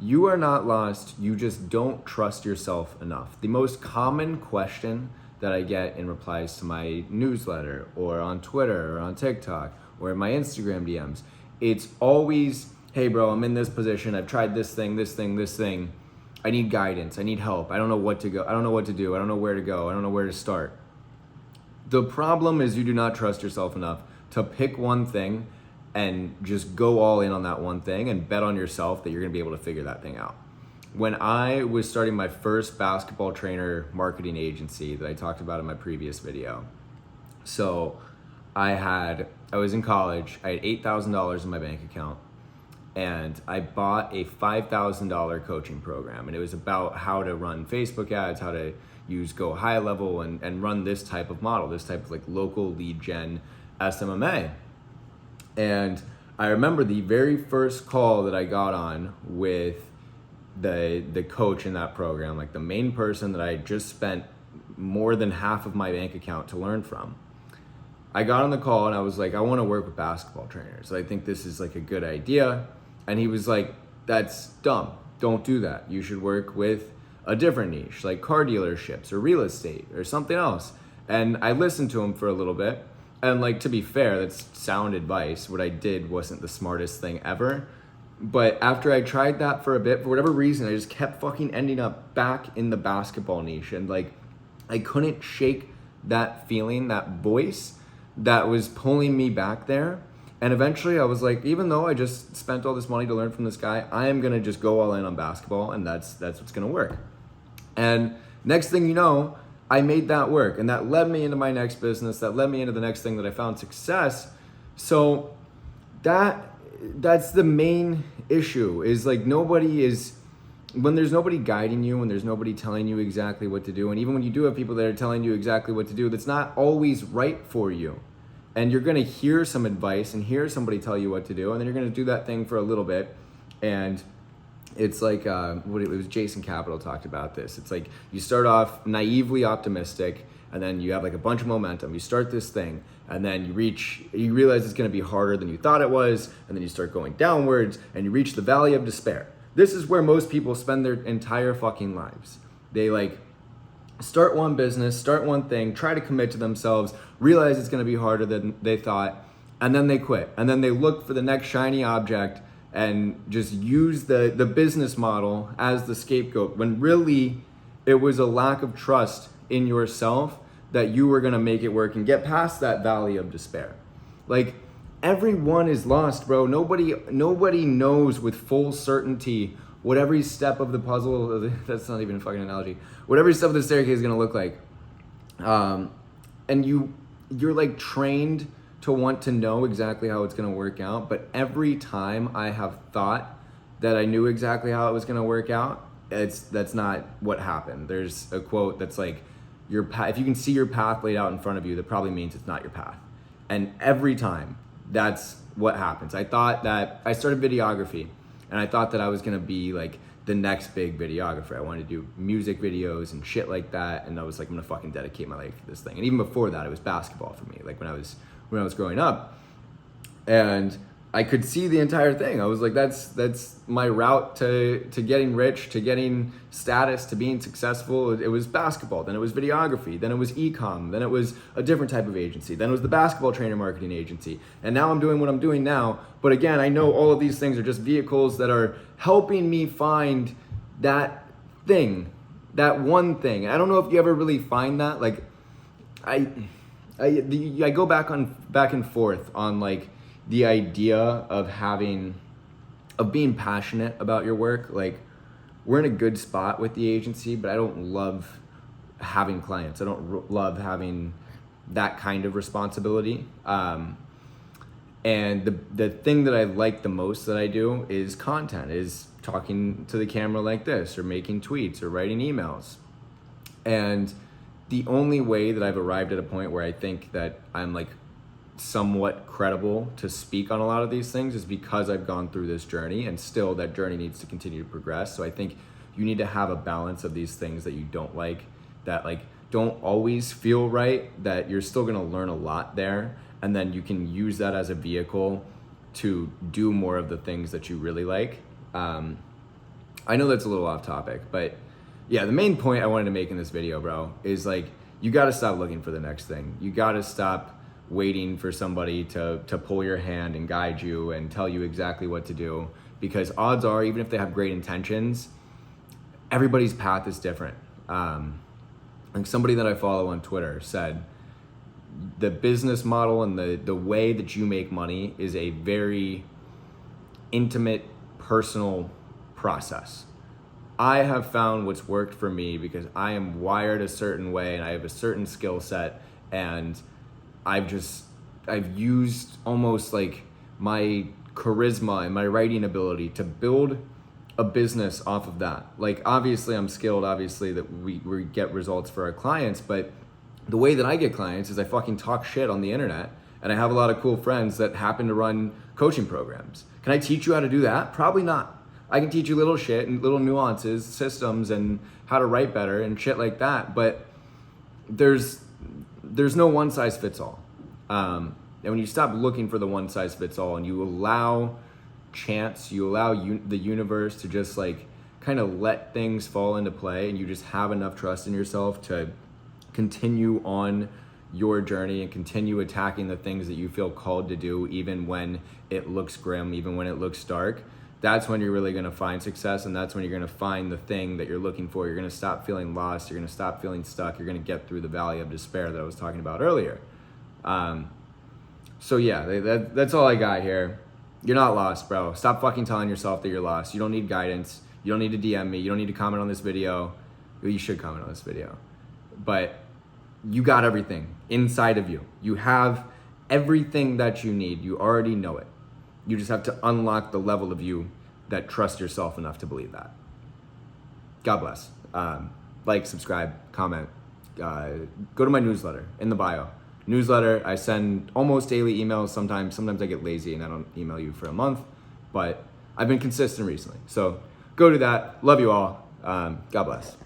You are not lost, you just don't trust yourself enough. The most common question that I get in replies to my newsletter or on Twitter or on TikTok or in my Instagram DMs, it's always, hey bro, I'm in this position, I've tried this thing, this thing, this thing. I need guidance, I need help, I don't know what to go, I don't know what to do, I don't know where to go, I don't know where to start. The problem is you do not trust yourself enough to pick one thing and just go all in on that one thing and bet on yourself that you're gonna be able to figure that thing out. When I was starting my first basketball trainer marketing agency that I talked about in my previous video, so I was in college, I had $8,000 in my bank account, and I bought a $5,000 coaching program, and it was about how to run Facebook ads, how to use Go High Level and run this type of model, this type of like local lead gen SMMA. And I remember the very first call that I got on with the coach in that program, like the main person that I just spent more than half of my bank account to learn from. I got on the call and I was like, I want to work with basketball trainers. I think this is like a good idea. And he was like, that's dumb. Don't do that. You should work with a different niche, like car dealerships or real estate or something else. And I listened to him for a little bit. And like, to be fair, that's sound advice. What I did wasn't the smartest thing ever. But after I tried that for a bit, for whatever reason, I just kept fucking ending up back in the basketball niche. And like, I couldn't shake that feeling, that voice that was pulling me back there. And eventually I was like, even though I just spent all this money to learn from this guy, I am gonna just go all in on basketball, and that's what's gonna work. And next thing you know, I made that work, and that led me into my next business, that led me into the next thing that I found success. So that's the main issue, is like when there's nobody guiding you, when there's nobody telling you exactly what to do, and even when you do have people that are telling you exactly what to do, that's not always right for you. And you're gonna hear some advice and hear somebody tell you what to do, and then you're gonna do that thing for a little bit. And it's like, it was Jason Capital talked about this. It's like you start off naively optimistic, and then you have like a bunch of momentum. You start this thing, and then you realize it's gonna be harder than you thought it was, and then you start going downwards, and you reach the valley of despair. This is where most people spend their entire fucking lives. They like start one business, start one thing, try to commit to themselves, realize it's gonna be harder than they thought, and then they quit. And then they look for the next shiny object and just use the business model as the scapegoat, when really it was a lack of trust in yourself that you were gonna make it work and get past that valley of despair. Like, everyone is lost, bro. Nobody knows with full certainty what every step of the puzzle, that's not even a fucking analogy, what every step of the staircase is gonna look like. And you're like trained to want to know exactly how it's gonna work out, but every time I have thought that I knew exactly how it was gonna work out, that's not what happened. There's a quote that's like, if you can see your path laid out in front of you, that probably means it's not your path. And every time, that's what happens. I thought that I started videography, and I thought that I was gonna be like the next big videographer. I wanted to do music videos and shit like that, and I was like, I'm gonna fucking dedicate my life to this thing. And even before that, it was basketball for me, like when I was growing up. And I could see the entire thing. I was like, that's my route to getting rich, to getting status, to being successful. It was basketball, then it was videography, then it was e-com, then it was a different type of agency, then it was the basketball trainer marketing agency, and now I'm doing what I'm doing now. But again, I know all of these things are just vehicles that are helping me find that thing, that one thing. I don't know if you ever really find that. Like, I go back and forth on like the idea of being passionate about your work. Like, we're in a good spot with the agency, but I don't love having clients. I don't love having that kind of responsibility. And the thing that I like the most that I do is content, is talking to the camera like this, or making tweets, or writing emails. And the only way that I've arrived at a point where I think that I'm like somewhat credible to speak on a lot of these things is because I've gone through this journey, and still that journey needs to continue to progress. So I think you need to have a balance of these things that you don't like, that like don't always feel right, that you're still gonna learn a lot there, and then you can use that as a vehicle to do more of the things that you really like. I know that's a little off topic, but yeah, the main point I wanted to make in this video, bro, is like, you got to stop looking for the next thing. You got to stop waiting for somebody to pull your hand and guide you and tell you exactly what to do, because odds are, even if they have great intentions, everybody's path is different. Like somebody that I follow on Twitter said, the business model and the way that you make money is a very intimate, personal process. I have found what's worked for me because I am wired a certain way and I have a certain skill set, and I've used almost like my charisma and my writing ability to build a business off of that. Like, obviously I'm skilled, obviously that we get results for our clients, but the way that I get clients is I fucking talk shit on the internet, and I have a lot of cool friends that happen to run coaching programs. Can I teach you how to do that? Probably not. I can teach you little shit and little nuances, systems, and how to write better and shit like that, but there's no one size fits all. And when you stop looking for the one size fits all and you allow chance, you allow the universe to just like kind of let things fall into play, and you just have enough trust in yourself to continue on your journey and continue attacking the things that you feel called to do, even when it looks grim, even when it looks dark, that's when you're really going to find success, and that's when you're going to find the thing that you're looking for. You're going to stop feeling lost, you're going to stop feeling stuck, you're going to get through the valley of despair that I was talking about earlier. So yeah, that's all I got here. You're not lost, bro. Stop fucking telling yourself that you're lost. You don't need guidance. You don't need to DM me. You don't need to comment on this video. Well, you should comment on this video. But you got everything inside of you. You have everything that you need. You already know it. You just have to unlock the level of you that trusts yourself enough to believe that. God bless. Like, subscribe, comment. Go to my newsletter in the bio. Newsletter, I send almost daily emails. Sometimes I get lazy and I don't email you for a month, but I've been consistent recently. So go to that. Love you all. God bless.